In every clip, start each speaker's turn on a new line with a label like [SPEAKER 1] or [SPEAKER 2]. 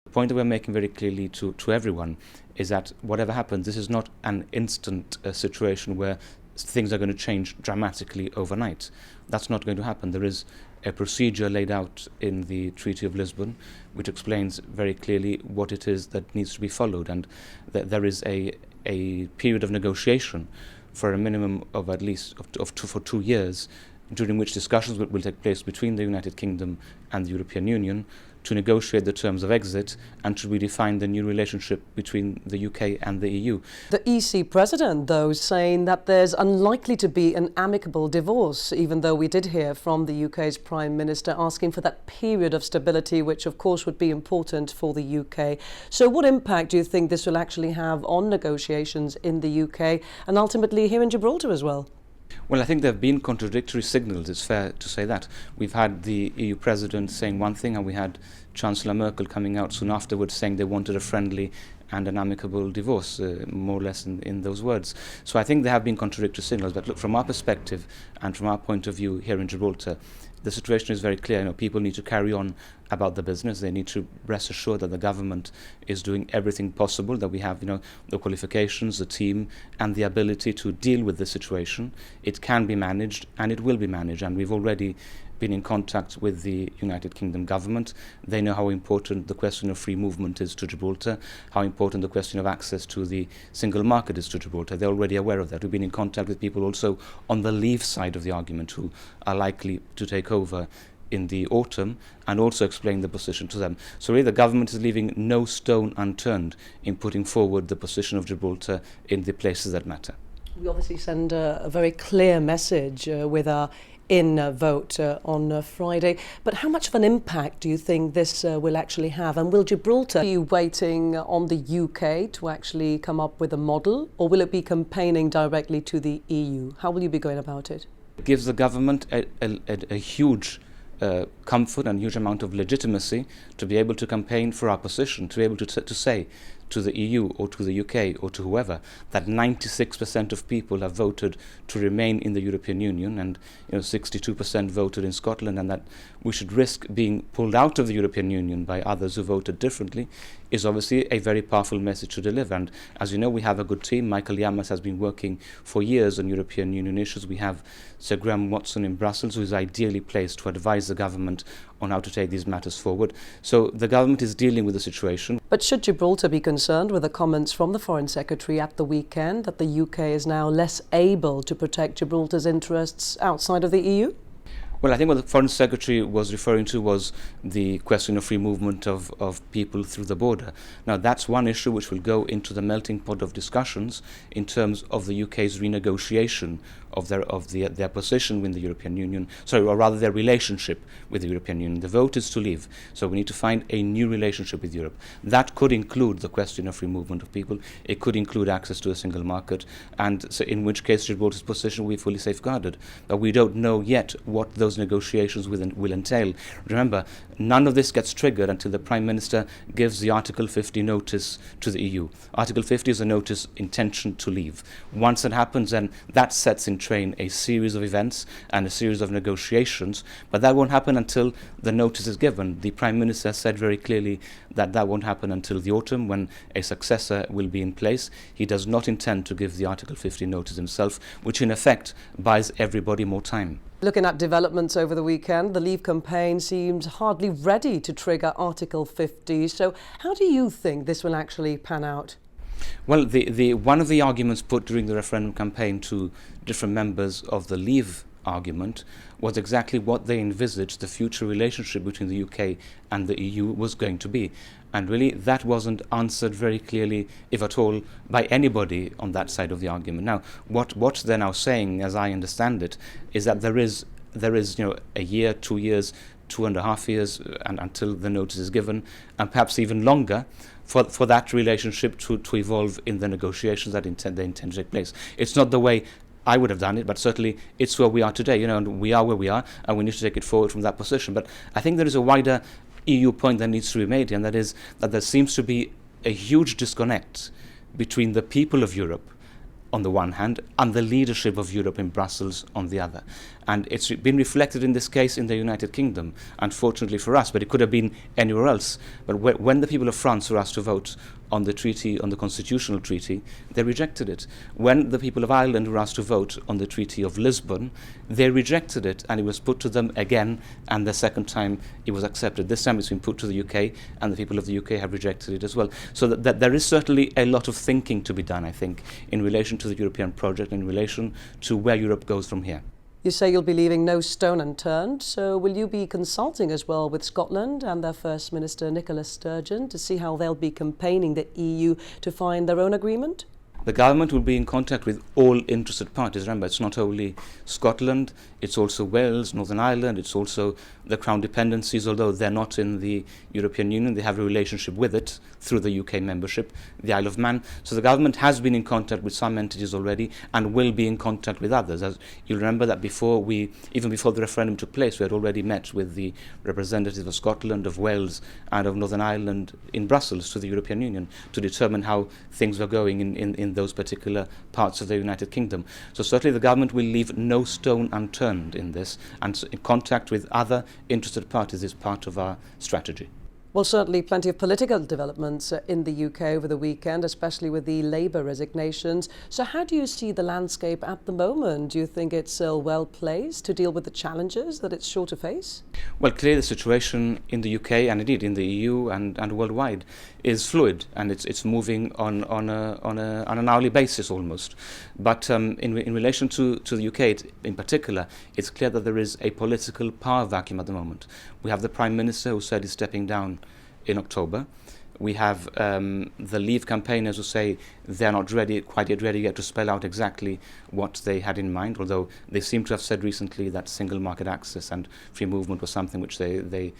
[SPEAKER 1] The point that we're making very clearly to everyone is that whatever happens, this is not an instant situation where things are going to change dramatically overnight. That's not going to happen. There is a procedure laid out in the Treaty of Lisbon which explains very clearly what it is that needs to be followed, and that there is a period of negotiation for a minimum of at least for 2 years, during which discussions will take place between the United Kingdom and the European Union to negotiate the terms of exit and to redefine the new relationship between the UK and the EU.
[SPEAKER 2] The EC president, though, saying that there's unlikely to be an amicable divorce, even though we did hear from the UK's Prime Minister asking for that period of stability, which of course would be important for the UK. So what impact do you think this will actually have on negotiations in the UK and ultimately here in Gibraltar as well?
[SPEAKER 1] Well, I think there have been contradictory signals, it's fair to say that. We've had the EU president saying one thing, and we had Chancellor Merkel coming out soon afterwards saying they wanted a friendly and an amicable divorce, more or less in those words. So I think there have been contradictory signals, but look, from our perspective and from our point of view here in Gibraltar, the situation is very clear. People need to carry on about the business. They need to rest assured that the government is doing everything possible, that we have the qualifications, the team and the ability to deal with the situation. It can be managed and it will be managed, and we've already been in contact with the United Kingdom government. They know how important the question of free movement is to Gibraltar, how important the question of access to the single market is to Gibraltar. They're already aware of that. We've been in contact with people also on the leave side of the argument who are likely to take over in the autumn, and also explain the position to them. So really the government is leaving no stone unturned in putting forward the position of Gibraltar in the places that matter.
[SPEAKER 2] We obviously send a very clear message with our vote on Friday. But how much of an impact do you think this will actually have? And will Gibraltar be waiting on the UK to actually come up with a model, or will it be campaigning directly to the EU? How will you be going about it?
[SPEAKER 1] It gives the government a huge comfort and huge amount of legitimacy to be able to campaign for our position, to be able to say to the EU or to the UK or to whoever that 96% of people have voted to remain in the European Union, and 62% voted in Scotland, and that we should risk being pulled out of the European Union by others who voted differently, is obviously a very powerful message to deliver. And as you know, we have a good team. Michael Yamas has been working for years on European Union issues. We have Sir Graham Watson in Brussels, who is ideally placed to advise the government on how to take these matters forward. So the government is dealing with the situation.
[SPEAKER 2] But should Gibraltar be concerned with the comments from the Foreign Secretary at the weekend that the UK is now less able to protect Gibraltar's interests outside of the EU?
[SPEAKER 1] Well, I think what the Foreign Secretary was referring to was the question of free movement of people through the border. Now, that's one issue which will go into the melting pot of discussions in terms of the UK's renegotiation of their position with the European Union, or rather their relationship with the European Union. The vote is to leave, so we need to find a new relationship with Europe. That could include the question of free movement of people. It could include access to a single market, and so in which case Gibraltar's position will be fully safeguarded. But we don't know yet what those negotiations will entail. Remember, none of this gets triggered until the Prime Minister gives the Article 50 notice to the EU. Article 50 is a notice intention to leave. Once that happens, then that sets in train a series of events and a series of negotiations, but that won't happen until the notice is given. The Prime Minister said very clearly that that won't happen until the autumn, when a successor will be in place. He does not intend to give the Article 50 notice himself, which in effect buys everybody more time.
[SPEAKER 2] Looking at developments over the weekend, the Leave campaign seems hardly ready to trigger Article 50. So how do you think this will actually pan out?
[SPEAKER 1] Well, one of the arguments put during the referendum campaign to different members of the Leave argument was exactly what they envisaged the future relationship between the UK and the EU was going to be. And really, that wasn't answered very clearly, if at all, by anybody on that side of the argument. Now, what they're now saying, as I understand it, is that there is a year, 2 years, 2.5 years, and until the notice is given, and perhaps even longer, for that relationship to evolve in the negotiations that they intend to take place. It's not the way I would have done it, but certainly it's where we are today, and we are where we are, and we need to take it forward from that position. But I think there is a wider EU point that needs to be made, and that is that there seems to be a huge disconnect between the people of Europe on the one hand, and the leadership of Europe in Brussels on the other. And it's been reflected in this case in the United Kingdom, unfortunately for us, but it could have been anywhere else. But when the people of France were asked to vote on the treaty, on the constitutional treaty, they rejected it. When the people of Ireland were asked to vote on the Treaty of Lisbon, they rejected it, and it was put to them again, and the second time it was accepted. This time it's been put to the UK, and the people of the UK have rejected it as well. So that there is certainly a lot of thinking to be done, I think, in relation to the European project, in relation to where Europe goes from here.
[SPEAKER 2] You say you'll be leaving no stone unturned, so will you be consulting as well with Scotland and their First Minister Nicola Sturgeon to see how they'll be campaigning the EU to find their own agreement?
[SPEAKER 1] The government will be in contact with all interested parties. Remember, it's not only Scotland, it's also Wales, Northern Ireland, it's also the Crown dependencies, although they're not in the European Union, they have a relationship with it through the UK membership, the Isle of Man. So the government has been in contact with some entities already and will be in contact with others. As you'll remember that even before the referendum took place, we had already met with the representatives of Scotland, of Wales and of Northern Ireland in Brussels to the European Union to determine how things were going in those particular parts of the United Kingdom. So certainly the government will leave no stone unturned in this, and in contact with other interested parties is part of our strategy.
[SPEAKER 2] Well, certainly plenty of political developments in the UK over the weekend, especially with the Labour resignations. So how do you see the landscape at the moment? Do you think it's well placed to deal with the challenges that it's sure to face?
[SPEAKER 1] Well, clearly the situation in the UK and indeed in the EU and worldwide is fluid, and it's moving on an hourly basis almost. But in relation to the UK in particular, it's clear that there is a political power vacuum at the moment. We have the Prime Minister who said he's stepping down in October. We have the Leave campaigners who say they're not quite ready yet to spell out exactly what they had in mind, although they seem to have said recently that single market access and free movement was something which they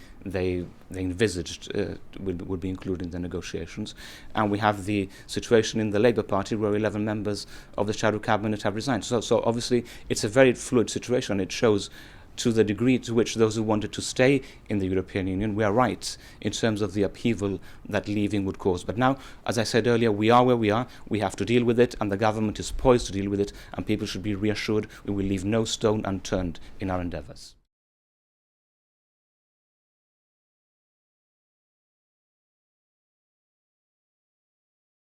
[SPEAKER 1] envisaged would be included in the negotiations. And we have the situation in the Labour Party where 11 members of the shadow cabinet have resigned. So obviously it's a very fluid situation. It shows to the degree to which those who wanted to stay in the European Union were right in terms of the upheaval that leaving would cause. But now, as I said earlier, we are where we are. We have to deal with it, and the government is poised to deal with it, and people should be reassured we will leave no stone unturned in our endeavours.